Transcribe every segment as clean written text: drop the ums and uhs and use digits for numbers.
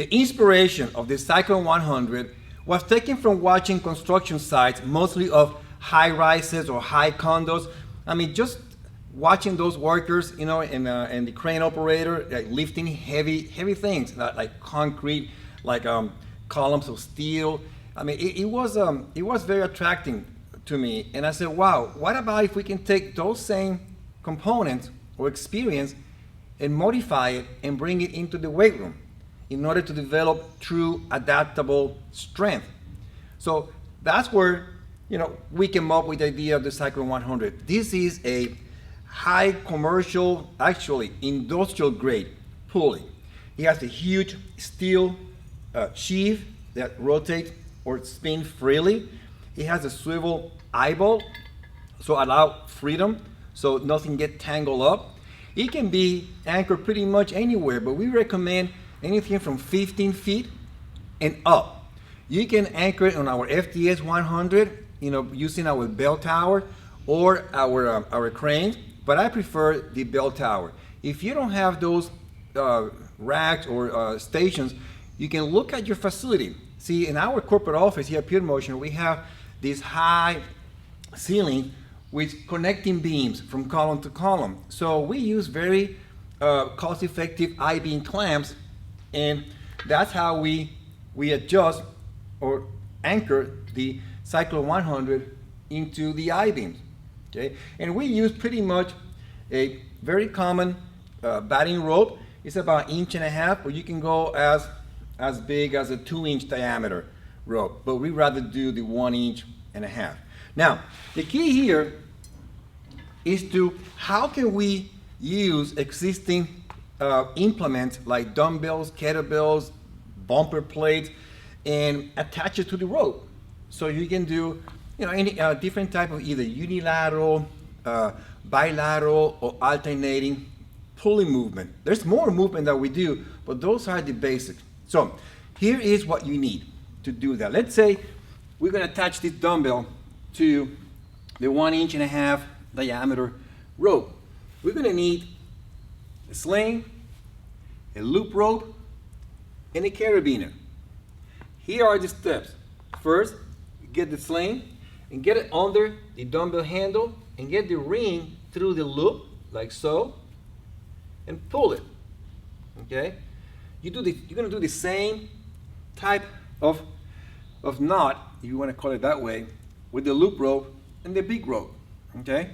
The inspiration of the Cyclone 100 was taken from watching construction sites, mostly of high rises or high condos. I mean, just watching those workers, you know, and the crane operator like, lifting heavy things like concrete, like columns of steel. I mean, it was very attracting to me, and I said, wow, what about if we can take those same components or experience and modify it and bring it into the weight room in order to develop true adaptable strength. So that's where, you know, we came up with the idea of the Cyclone 100. This is a high commercial, actually industrial grade pulley. It has a huge steel sheath that rotates or spin freely. It has a swivel eyeball, so allow freedom, so nothing get tangled up. It can be anchored pretty much anywhere, but we recommend anything from 15 feet and up. You can anchor it on our FTS 100, you know, using our bell tower or our cranes, but I prefer the bell tower. If you don't have those racks or stations, you can look at your facility. See, in our corporate office here at Pure Motion, we have this high ceiling with connecting beams from column to column. So we use very cost-effective I-beam clamps, and that's how we adjust or anchor the Cyclone 100 into the I-beams. Okay, and we use pretty much a very common batting rope. It's about 1.5 inches, but you can go as big as a 2-inch diameter rope, but we rather do the 1.5 inches. Now, the key here is to how can we use existing implements like dumbbells, kettlebells, bumper plates, and attach it to the rope. So you can do, you know, any different type of either unilateral, bilateral, or alternating pulley movement. There's more movement that we do, but those are the basics. So here is what you need to do that. Let's say we're going to attach this dumbbell to the 1.5 inch diameter rope. We're going to need a sling, a loop rope, and a carabiner. Here are the steps. First, get the sling and get it under the dumbbell handle and get the ring through the loop like so and pull it. Okay? You're going to do the same type of knot, if you want to call it that way, with the loop rope and the big rope. Okay?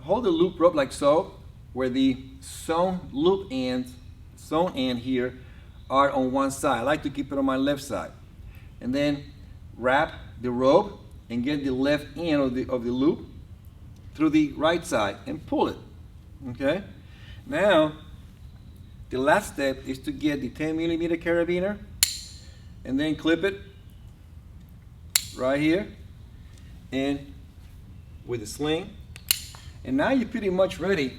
Hold the loop rope like so, where the sewn end here are on one side. I like to keep it on my left side. And then wrap the rope and get the left end of the loop through the right side and pull it. Okay? Now, the last step is to get the 10mm carabiner and then clip it right here and with the sling. And now you're pretty much ready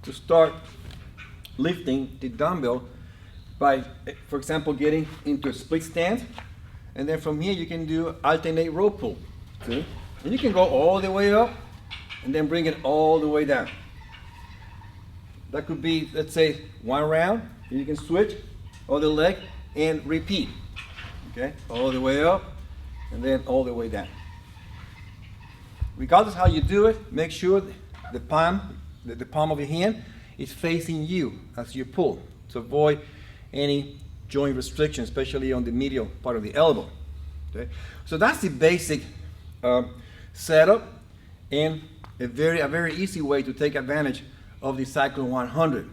to start lifting the dumbbell by, for example, getting into a split stance. And then from here you can do alternate rope pull. See? And you can go all the way up and then bring it all the way down. That could be, let's say, one round. And you can switch other leg and repeat. Okay, all the way up and then all the way down. Regardless how you do it, make sure the palm of your hand is facing you as you pull to avoid any joint restriction, especially on the medial part of the elbow. Okay, so that's the basic setup and a very easy way to take advantage of the Cyclone 100.